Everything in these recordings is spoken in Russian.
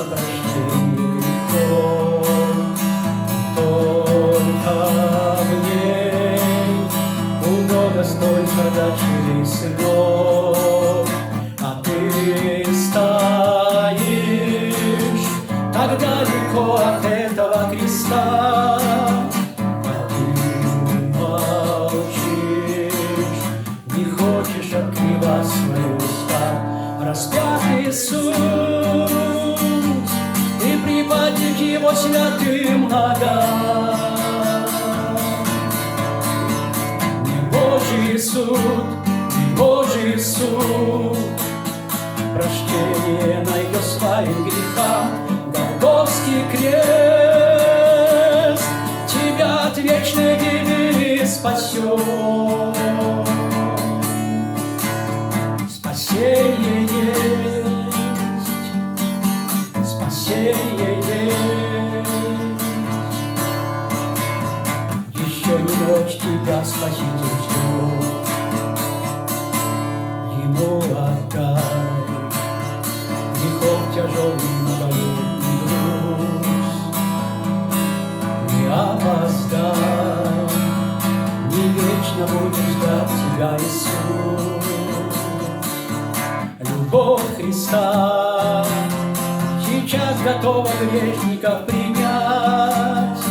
прощение грехов. Только в ней у Бога столько дочерей сынов, а ты стоишь так далеко от этого креста. Открывай свои уста, распятый Иисус, ты припади к Его святым ногам. Не Божий суд, не Божий суд, прощение найдет своим грехам. Голгофский крест тебя от вечной гибели спасет. Спасение есть, спасение есть. Еще не ночь тебя Спаситель ждет. Ему отдай грехов тяжелый многолетний груз. Не опоздай, не вечно будет ждать тебя Иисус. Любовь Христа сейчас готова грешников принять.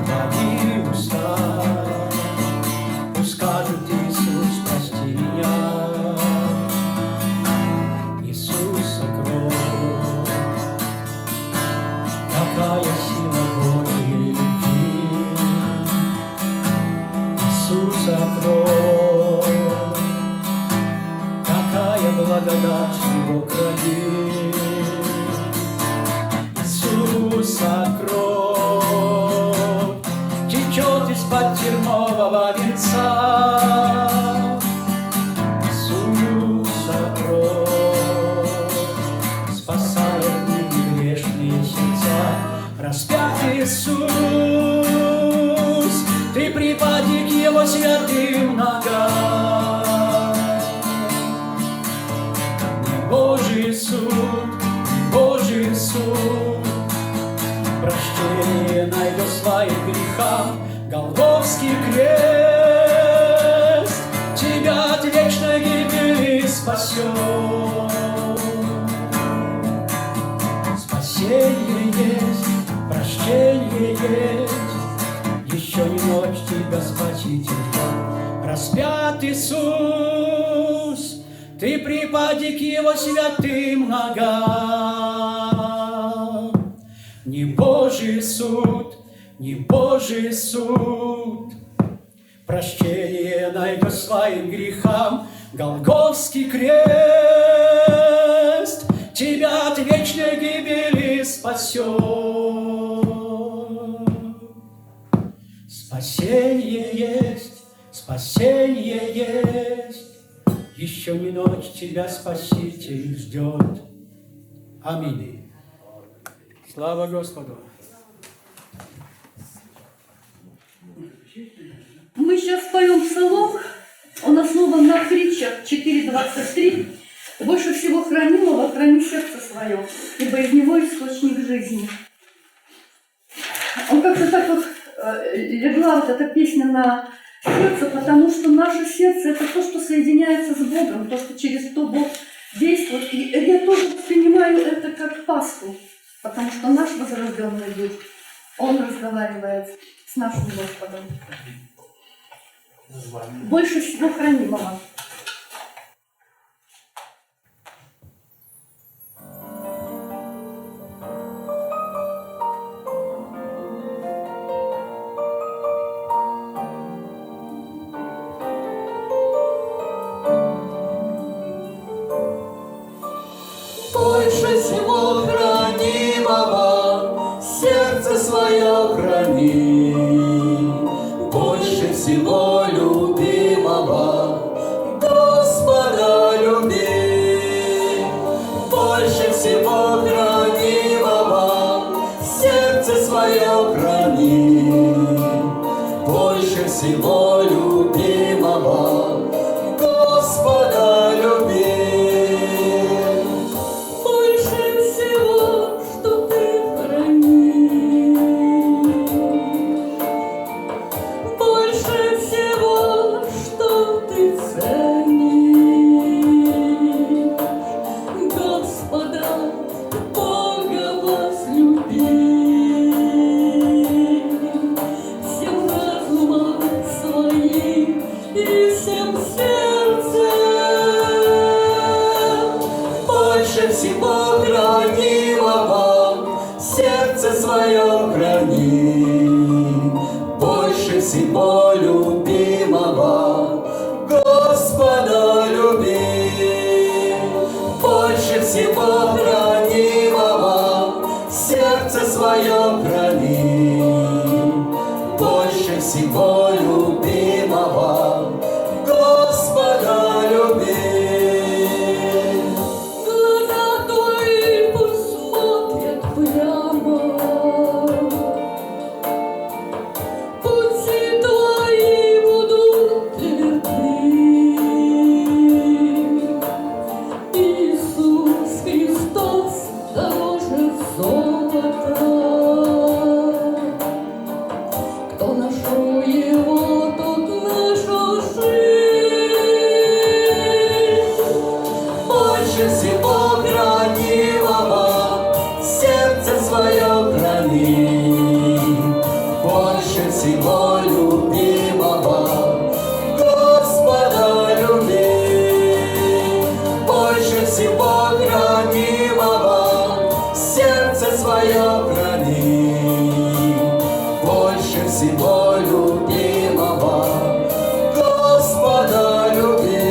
Твои уста пусть скажут: Иисус, прости меня. Иисуса кровь, какая сила Божьей любви. Иисуса кровь, благодать Его крови. Иисуса кровь течет из-под тернового венца. Иисуса кровь спасает грешные сердца. Распятый Иисус, ты припади к Его святым ногам. Божий суд, Божий суд, прощение найдет своим грехам. Голгофский крест тебя от вечной гибели спасет. Спасение есть, прощение есть, еще не ночь тебя Спаситель ждет. Распятый Иисус, ты припади к Его святым ногам. Не Божий суд, не Божий суд, прощение найдет своим грехам. Голгофский крест тебя от вечной гибели спасет. Спасение есть, спасение есть, еще не ночь тебя Спаситель ждет. Аминь. Слава Господу. Мы сейчас поем псалом, он основан на притчах 4:23. Больше всего хранимого храни сердце свое, ибо из него источник жизни. Он как-то так вот легла вот эта песня на сердце, потому что наше сердце — это то, что соединяется с Богом, то, что через то Бог действует. И я тоже воспринимаю это как Пасху, потому что наш возрожденный Дух, Он разговаривает с нашим Господом. Больше всего хранимого. Больше всего хранимого сердце свое храни, больше всего любимого Господа люби, больше всего хранимого сердце свое храни, больше всего любимого Господа люби. Больше всего свое храни, больше всего любимого Господа люби, больше всего хранимого сердце свое храни, больше всего любимого Господа люби. Глаза твои пусть смотрят прямо, пути твои будут тверды. Иисус Христос дороже золота. Кто нашел его, тот нашел жизнь. Больше всего хранимого сердце свое храни, больше всего любимого Господа люби, больше всего хранимого сердце свое храни, больше всего любимого Господа люби.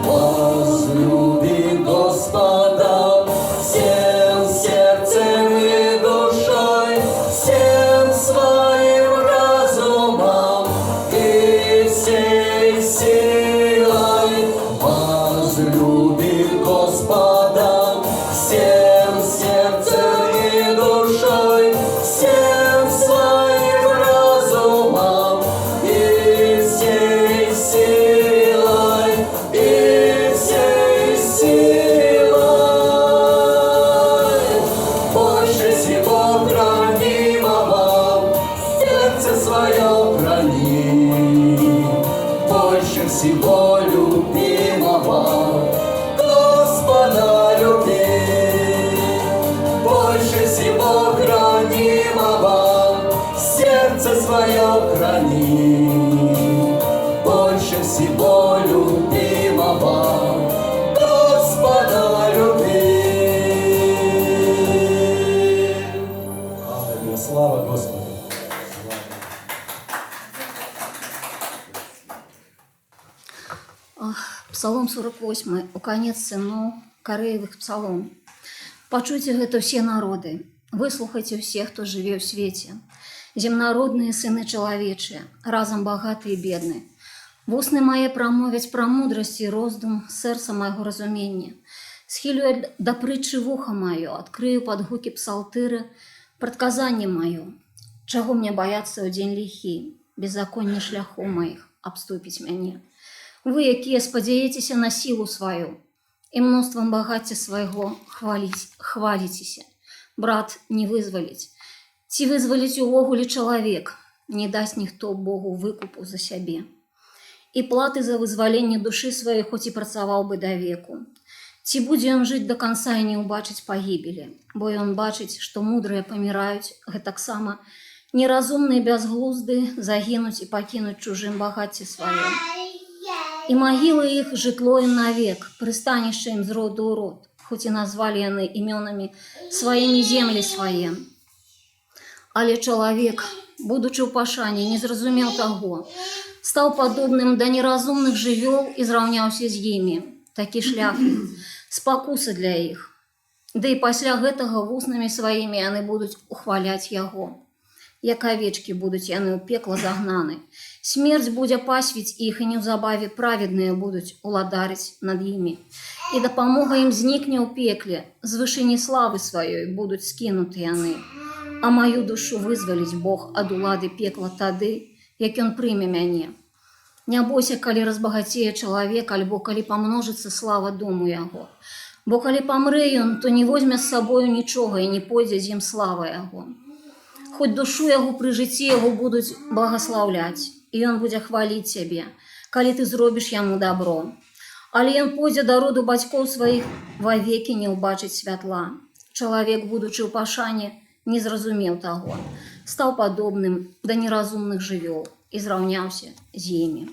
Возлюби Господа всем сердцем и душой, всем своим разумом и всей силой. Возлюби Господа всем сердцем и душой, всем своим разумом и всей силой, и всей силой. Больше всего хранимого сердце свое храни, больше всего любимого Господа люби, больше всего хранимого сердце свое храни, больше всего любимого Господа люби. Аллилуйя, слава Господу. Псалом 48, у конец сыну Кореевых псалом. Пачуйте гэта все народы, выслухайте всех, кто живе в свете. Земнородные сыны человечие, разом богатые и бедные. Вусны мои промовить про мудрость и роздум сердца моего разумения. Схилю я до притчи в ухо мое, открою подгуки псалтыры, предказание мое. Чего мне бояться у день лихий, беззаконие шляху моих обступить мяне. Вы, якія спадзяецеся на силу свою, и множеством богатья своего хвалитеся. Брат, не вызволить. Ці вызволить увогуле человек, не даст ніхто Богу выкупу за сябе. И платы за вызволение души своей, хоть и працаваў бы до веку. Ці будзе он жить до конца и не убачить погибели, бо он бачить, что мудрые помирают, гэтаксама неразумные безглузды загинуть и покинуть чужим богатье свое. И могилы их житло им навек, пристанище им з роду у род, хоть и назвали яны именами своими земли свои. Але человек, будучи у пашании, не зразумел того, стал подобным до неразумных живел и зраўняўся з ими, такі шлях их, спакуса для их. Да и пасля гэтага вуснамі своими яны будут ухваляць яго. Як овечки будут яны у пекла загнаны. Смерть будзе пасвіць іх, и неўзабаве праведные будут уладарить над ими. И дапамога им зникне у пекле, з вышыні славы своей будут скинуты яны. А мою душу вызволить Бог ад улады пекла тады, як он прыме мяне. Не бойся, калі разбагацее человек, альбо калі помножится слава дому яго. Бо калі помрэ ён, то не возьме з собою нічога и не пойдзе з ім слава яго. Хоть душу яго пры жыцці яго будуць благословлять, и он будзе хвалить цябе, калі ты зробіш яму добро. Але ён пойдзе да роду бацькоў сваіх, вовеки не убачыць святла. Человек, будучи у пашане, не зразумеў таго, стал подобным до неразумных жывёл и зраўняўся з імі.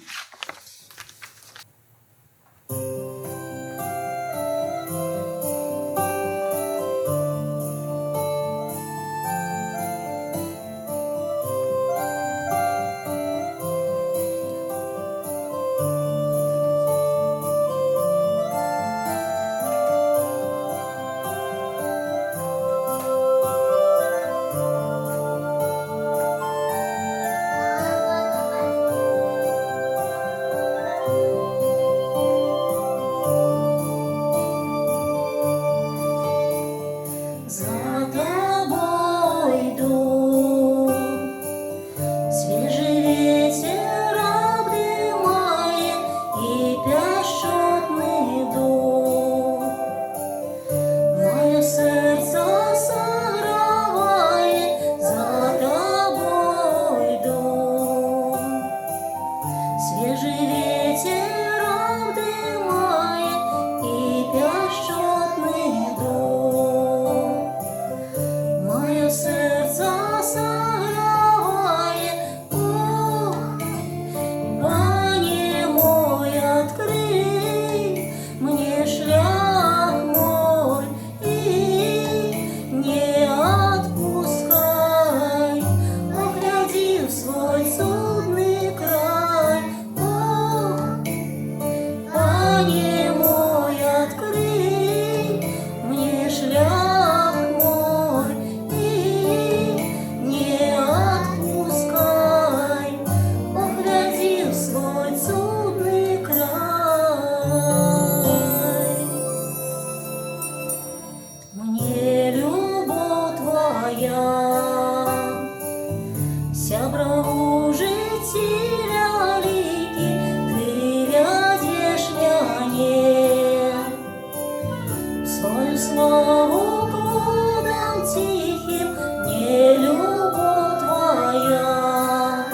славу кодам тихим, не любовь твоя.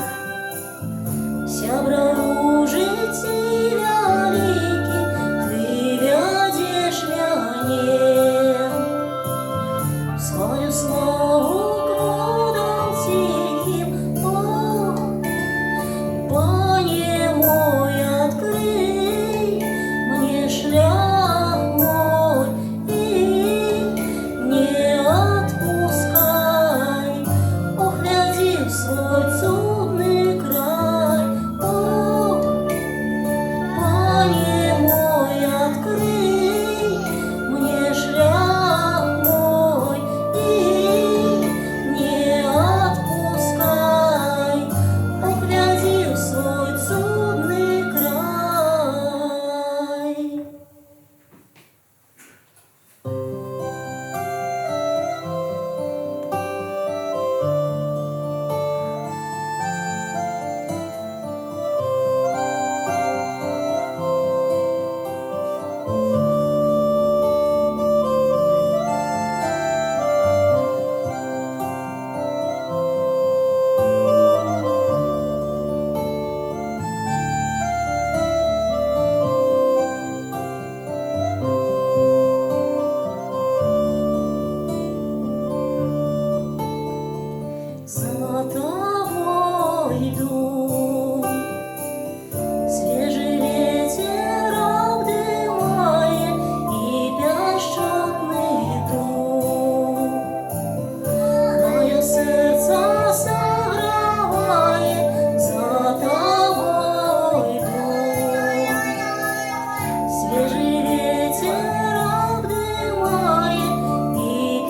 Сябра у житті великий, ты ведешь меня. Свою славу кодам тихим, Пане мой, открый мне шлях мой и не отпускай. Угляди в свой чудный край. Пане мой, открый мне шлях мой и не отпускай. Угляди в свой чудный край. За тобой иду, свежий ветер обдымает и пящотный дух. Мое сердце согревает, за тобой иду. Свежий ветер обдымает и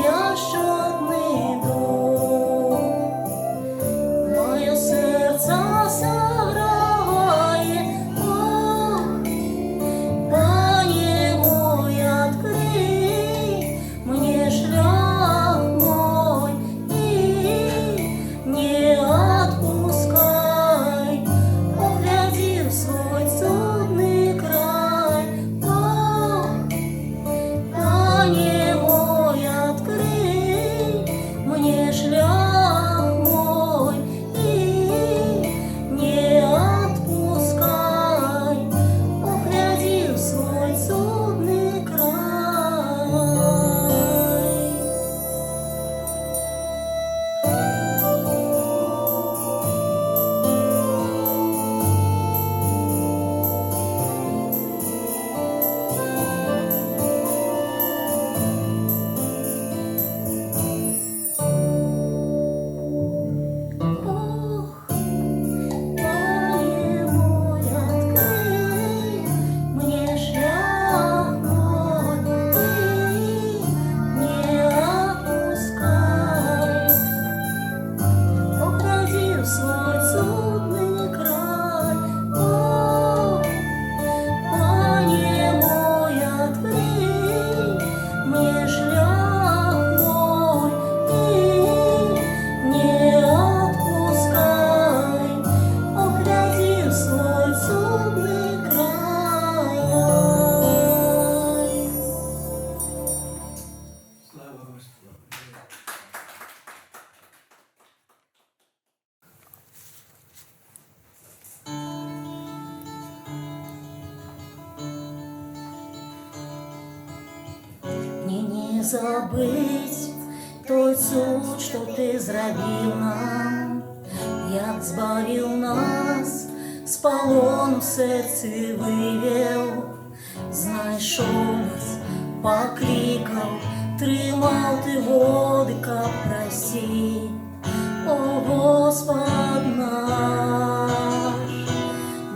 пящотный дух. Мое сердце согревает, Пане мой, открый мне шлях мой и не отпускай. Угляди в свой чудный край. Пане мой, открый мне шлях мой и не отпускай. Угляди в свой чудный край. Ох, Пане мой, открый мне шлях мой и не отпускай. Уходи в свой чудный край. Пане мой, открый мне шлях мой и не отпускай. Уходи в свой чудный край. Слава Господу. Мне не забыть той цуд, что ты зробив нам, як збавив нас, з полону в серці вивів, знайшов нас, покликав, тримав ти води, как прости, о Господь наш.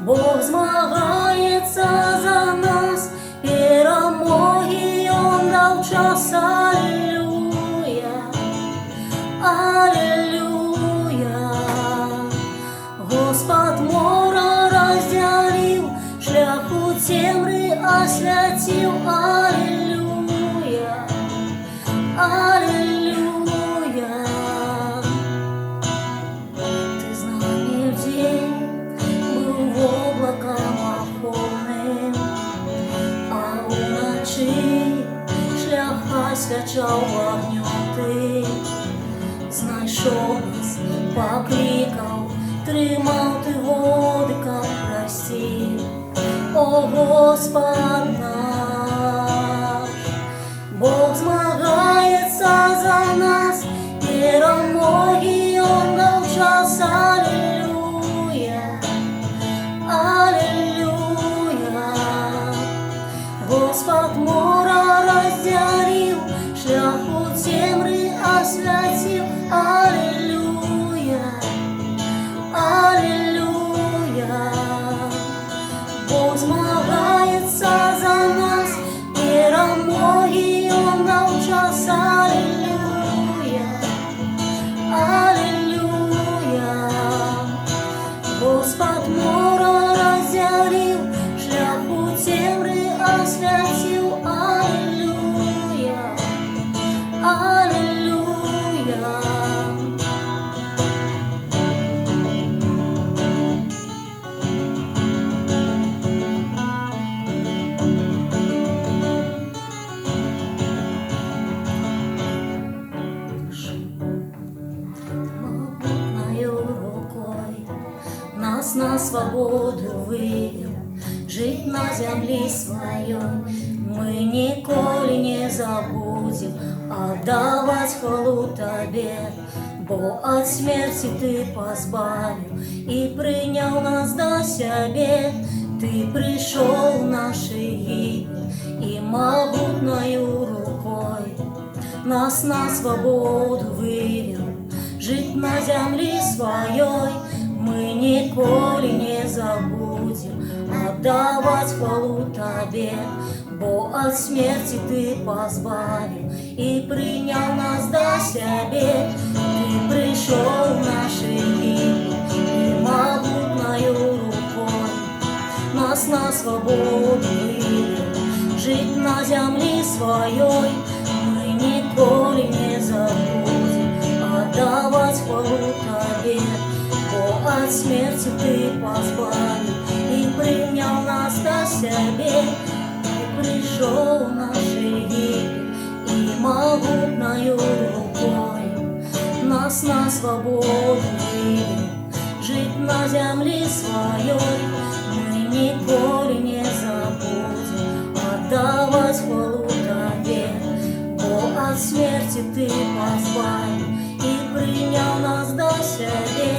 Бог змагається за нас, перемоги Он дав час, аллилуйя, аллилуйя. Господь море разделил, шлях у темры освятил, аллилуйя, аллилуйя. Ты знамя освячав вогнем ти, знайшов нас, покликав, тримав ти водика прості, о Господь наш. Бог змагається за нас, перемоги Он дав час, алілуя, алілуя. Господь мора розділив, шлях у темрі освятив, алілуя, алілуя. Бог змагається за нас, перемоги Он дав час, алілуя, алілуя. Господь мора розділив, шлях у темрі освятив, алілуя, алілуя. Могутною рукой нас на свободу вывел, жить на земле своей мы ніколи не забудем, отдавать хвалу Тебе, бо от смерти Ты позбавил и принял нас до себе. Ты пришел в наши гибель и могутною рукой нас на свободу вывел, жить на земле своей мы ніколи не забудем, отдавать хвалу Тебе, бо от смерти Ты позбавил и принял нас до себе. Ты пришел в наши гибель и могутною рукой нас на свободу вывел, жить на земле своей мы ніколи не забудем, отдавать хвалу Тебе, бо от смерти Ты позбавил и принял нас до себе. Ты пришел в наши гибель и могутною рукой нас на свободу вывел, жить на земле своей мы ніколи не забудем, отдавать хвалу Тебе, бо от смерти Ты позбавил и принял нас до себе.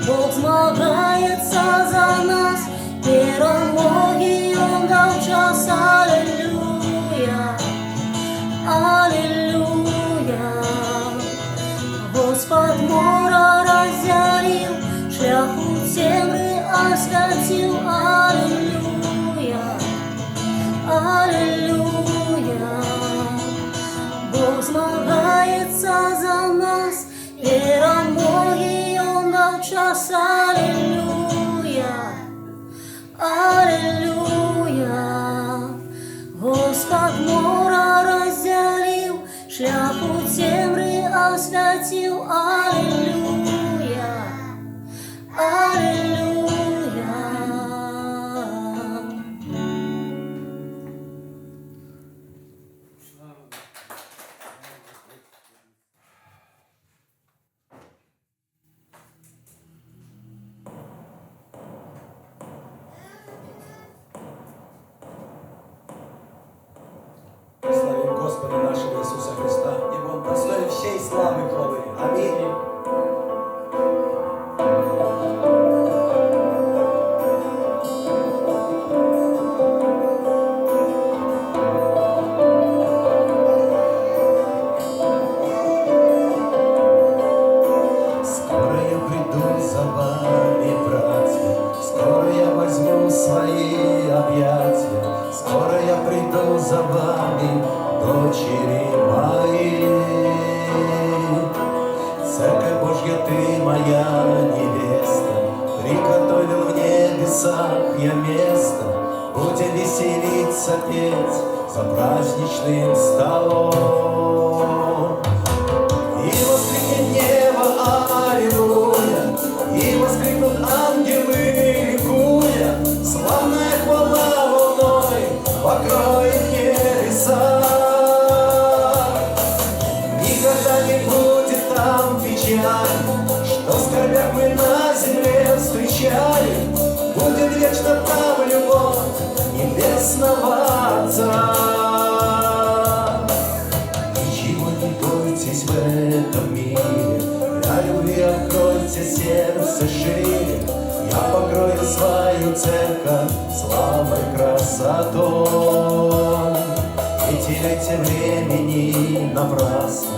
Бог змагається за нас, перемоги Он дав час, алілуя, алілуя. Господь мора розділив, шлях у темрі освятив, алілуя, алілуя. Бог змагається за нас, перемоги Он дав час, алілуя, алілуя. Господь мора розділив, шлях у темрі освятив, алілуя, алілуя. Славим Господа нашего Иисуса Христа, ибо Он достоин всей славы и хвалы. Аминь. Скоро я приду за вами, братья, скоро я возьму свои объятия, скоро я приду за вами, дочери мои. Церковь Божья, Ты моя невеста, приготовил в небесах я место, будем веселиться, петь за праздничным столом. И воскликнет небо, аллилуйя, и воскликнут ангелы, ликуя, славная хвала волной покроет небеса. вечно там любовь небесного Отца. Ничего не бойтесь в этом мире, для любви откройте сердце шире. Я покрою свою церковь славой, красотой. Не теряйте времени напрасно,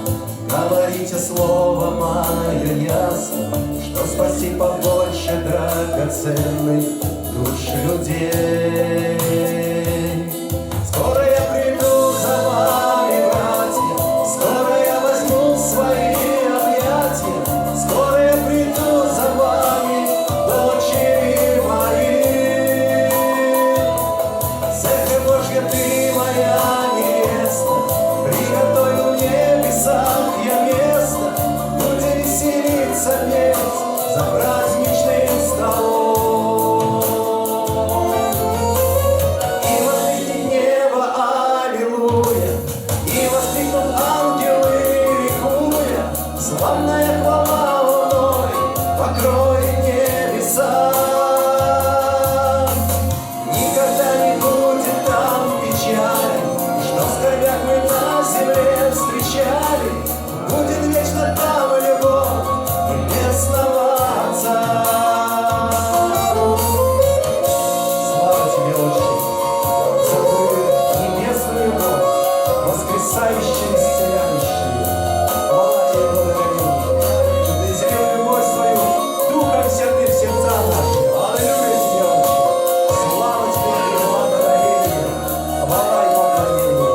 говорите слово мое ясно, что спасти побольше драгоценных душ людей. Скоро я приду за вами, братья, скоро я возьму свои объятия, скоро я приду за вами, дочери мои. Церковь Божья, ты моя невеста, приготовил в небесах я место, будем веселиться вместе за праздничным столом. И воскликнет небо аллилуйя, и воскликнут ангелы ликуя, славная хвала луной покроет небеса. Никогда не будет там печали, что в скорбях мы на земле встречали. Будет вечно там любовь небесного Отца. Слава тебе, Отче, за твою небесную любовь, воскресающую, исцеляющую. Хвала тебе, благодарение, что ты излил любовь свою духом святым в сердца наши. Аллилуйя тебе, Отче. Слава тебе и благодарение, хвала и поклонение.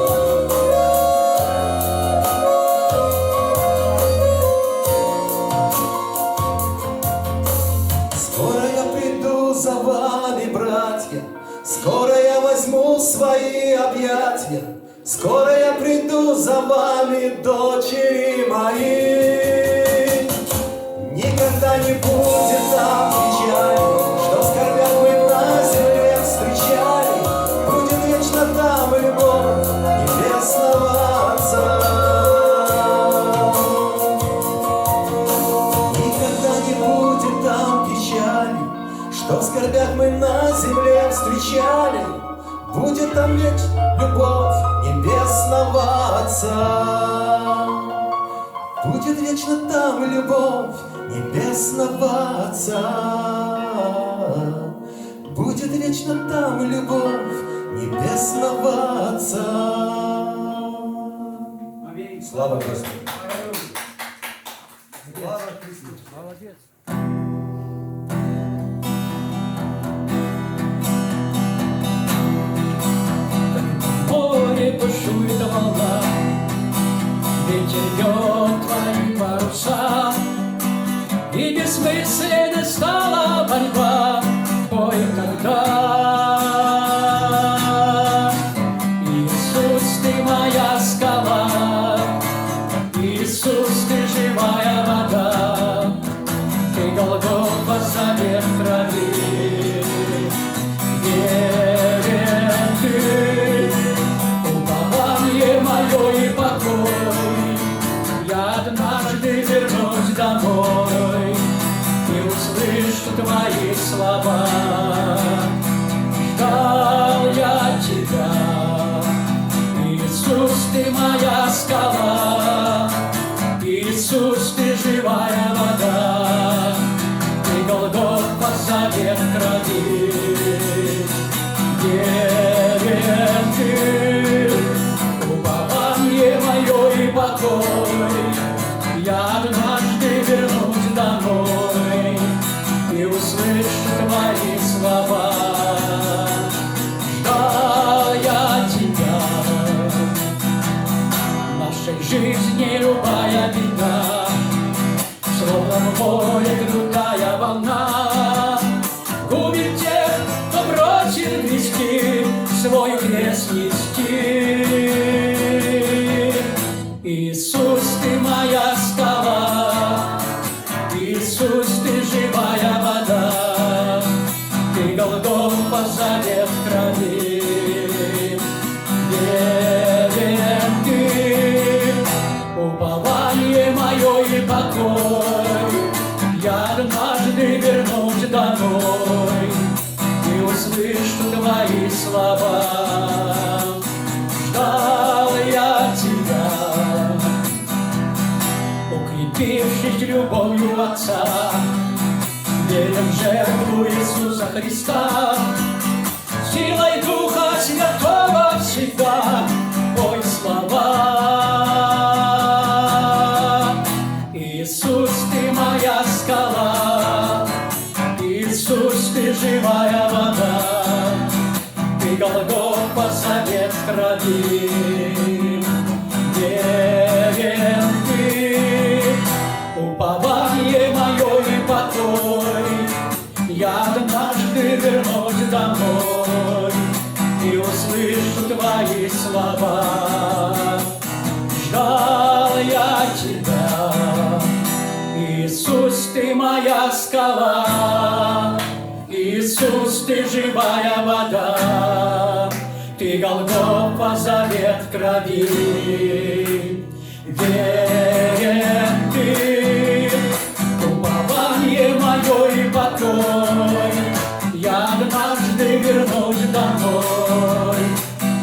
Скоро я приду за вами, братья, скоро я возьму свои объятия, скоро я приду за вами, дочери мои. Никогда не будет там печали, что в скорбях мы на земле встречали. Будет вечно там любовь небесного Отца. Никогда не будет там печали, что в скорбях мы на земле встречали. Будет там ведь любовь небесного Отца. Будет вечно там любовь небесного Отца. Будет вечно там любовь небесного Отца. Слава Господу! Слава Христу! Море бушует волна, ветер вьет твои паруса, и бессмысленной стала борьба кое-когда. Иисус, ты моя скала, Иисус, ты живая вода, ты Голгофа, завет крови. Верен ты, упование мое и покой. Я однажды вернусь домой и услышу твои слова. Ждал я тебя, Иисус, ты моя скала, Иисус, ты живая вода, ты Голгофа, завет крови. Верен ты, упование мое и покой. Я однажды вернусь домой и услышу твои слова. Ждал я тебя, в нашей жизни любая беда, словно в море крутая волна, губит тех, кто бросил грести, свой крест нести. Иисус, ты моя скала, Иисус, ты живая вода, ты Голгофа, завет крови. Верен ты, упование мое и покой. Я однажды вернусь домой и услышу услышу твои слова. Ждал я тебя, укрепившись любовью Отца, веря в жертву Иисуса Христа, силой Духа Святого всегда пой слова. Иисус, ты моя скала, Иисус, ты живая вода, ты Голгофа, завет крови. Верен ты, упование мое и покой, я однажды вернусь домой и услышу твои слова. Ждал я тебя, Иисус, ты моя скала, Иисус, ты живая вода, ты Голгофа, завет крови. Верен ты, упование мое и покой, я однажды вернусь домой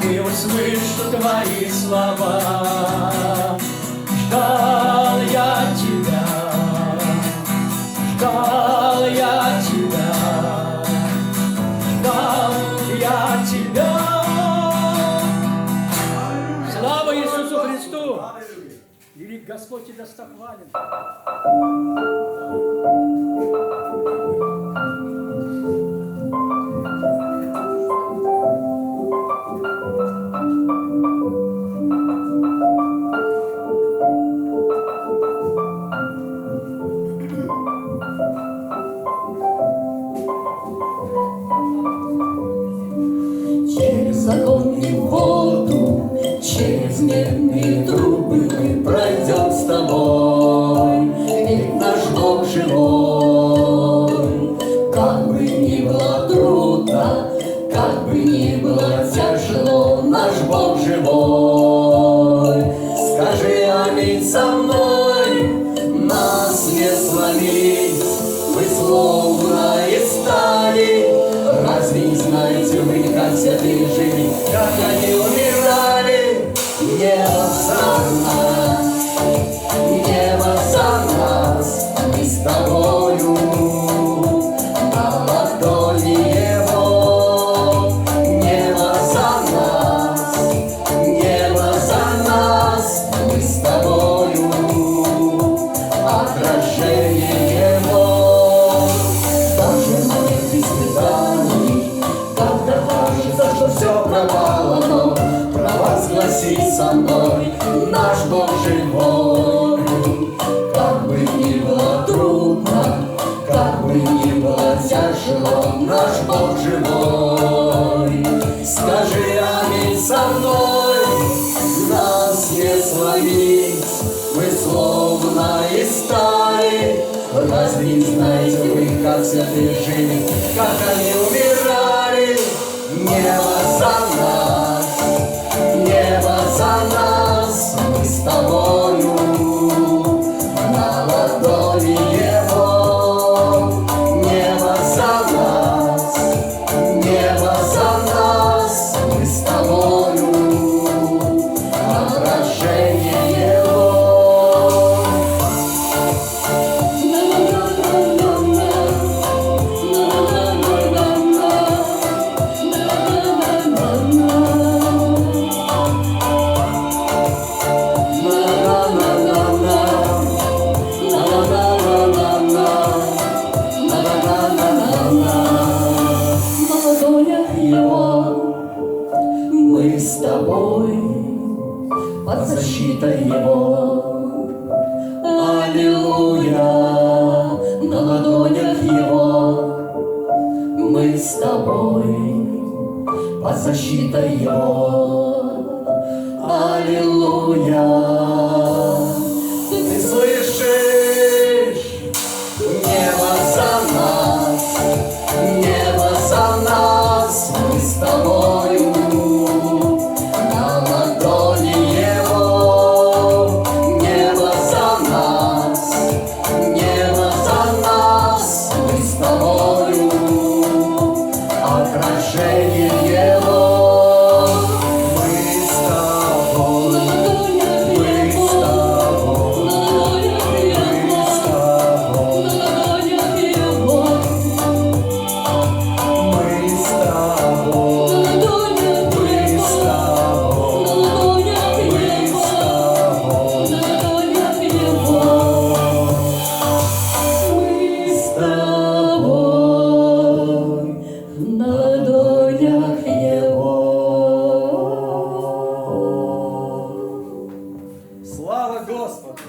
и услышу твои слова. Ждал я тебя, ждал я тебя, ждал я тебя. Слава Иисусу Христу! Велик Господь и достохвален. Через огонь и воду, через медные трубы мы пройдем с тобой, ведь наш Бог живой. Как бы ни было трудно, как бы ни было тяжело, наш Бог живой. Скажи аминь со мной, нас не сломить, мы словно и стали. Разве не знаете вы, как святые жили, как они умирали? Небо за нас, небо за нас, мы с тобою на ладони его. Небо за нас, небо за нас, мы с тобою отражение его. Даже моих испытаний, когда кажется, что все пропало, провозгласи со мной, наш Бог живой. Как бы ни было трудно, как бы ни было тяжело, наш Бог живой. Скажи аминь со мной, нас не сломить, мы словно из стали. Разве не знаете вы, как святые жили, как они умирали? Небо за нас, небо за нас, мы с тобою на ладони его. Небо за нас, небо за нас, мы с тобою отражение его. На ладонях его мы с тобой под защитой его. Аллилуйя! На ладонях его мы с тобой под защитой его. Аллилуйя! Ты слышишь? Небо за нас, небо за нас, мы с тобою на ладони его. Небо за нас, небо за нас, мы с тобою отражение.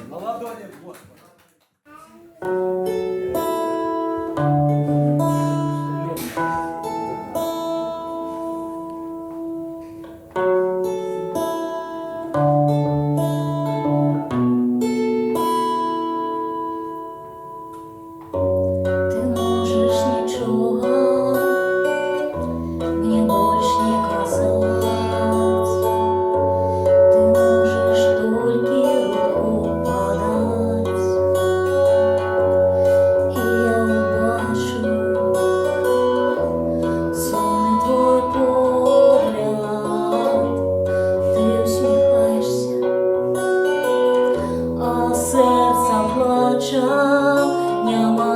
На ладони Господа. Ты можешь ничего мне больше не казать. Ты можешь только руку подать, и я убачу сонный твой погляд. Ты усміхаєшся, а серце плаче. Нема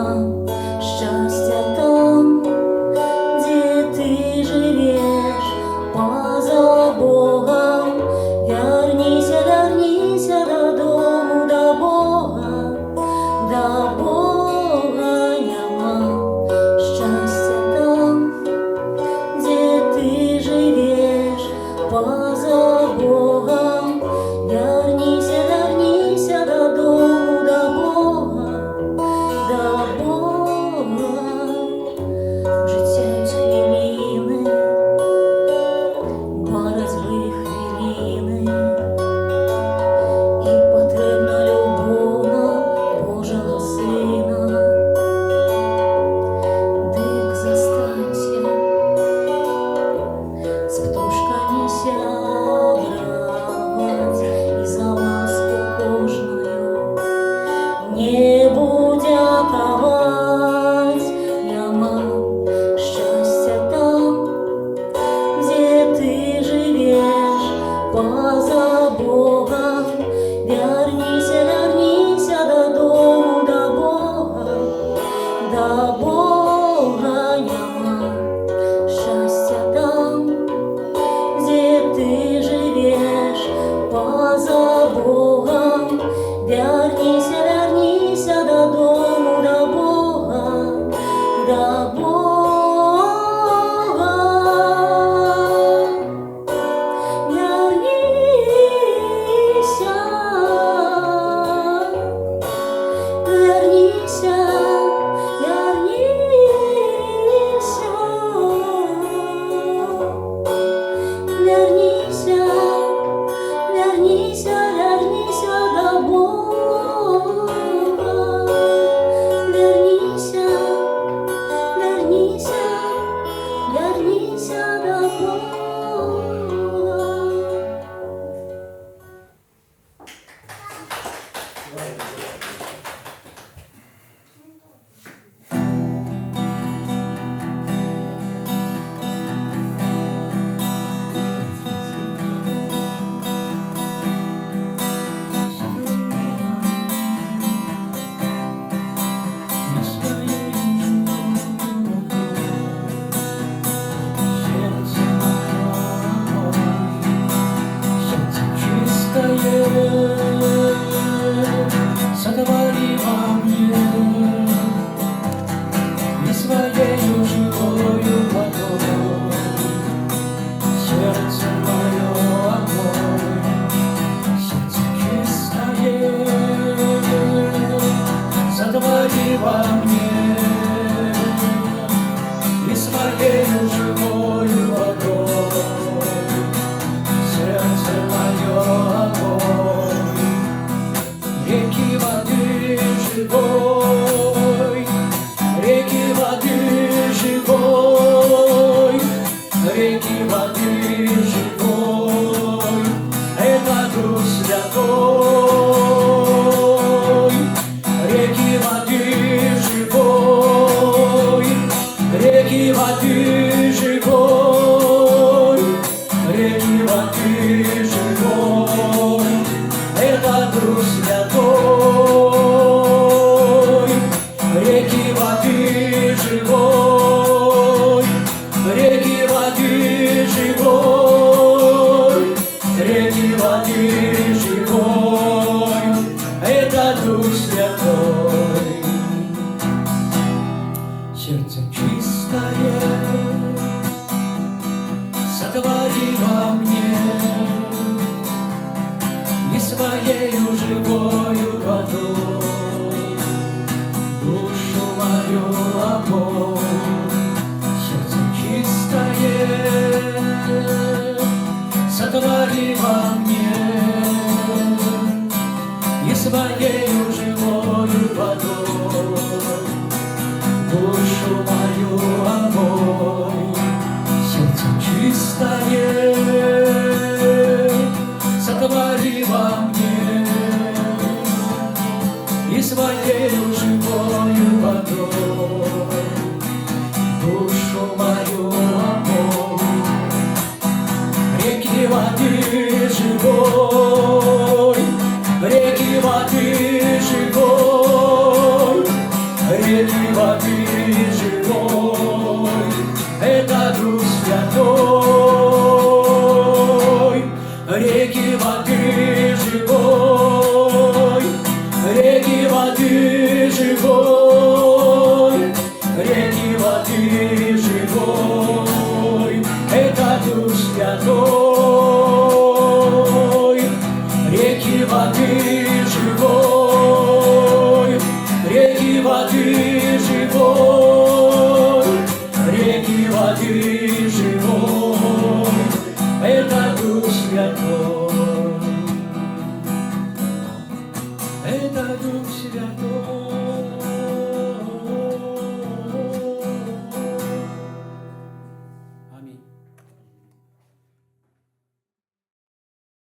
щастя там, где ты живешь поза Богом. Вернися, вернися додому, до Бога, до Бога. Нема щастя там, где ты живешь поза Богом. Вернися, вернися додому, до Бога, до Бога. Життя й хвилини, боротьби хвилини, і потрібна любовна Божого Сина. Дик застанься, з птушками сябравать, і за ласку кожною не будя ковать. Нема щастя там, где ты живешь поза Богом. Вернися, вернися додому, до Бога, до Бога. Нема щастя там, где ты живешь поза Богом. Вернися, вернися додому, до Бога, до Бога. Вернися, вернися, вернися. Вернися, вернися, вернися до Бога. Вернися, вернися, вернися до Бога. Сотвори во мне и своею живою водой сердце мое омой, сердце чистое. Сотвори во мне и своею живою водой сердце мое омой. Реки воды живой, реки воды живой, реки воды живой, это Дух Святой. Реки воды живой, реки воды живой, реки воды живой, это Дух Святой. своею живою водой душу мою омой, сердце чистое сотвори во мне, и своею живою водой душу мою омой. Реки воды живой, реки воды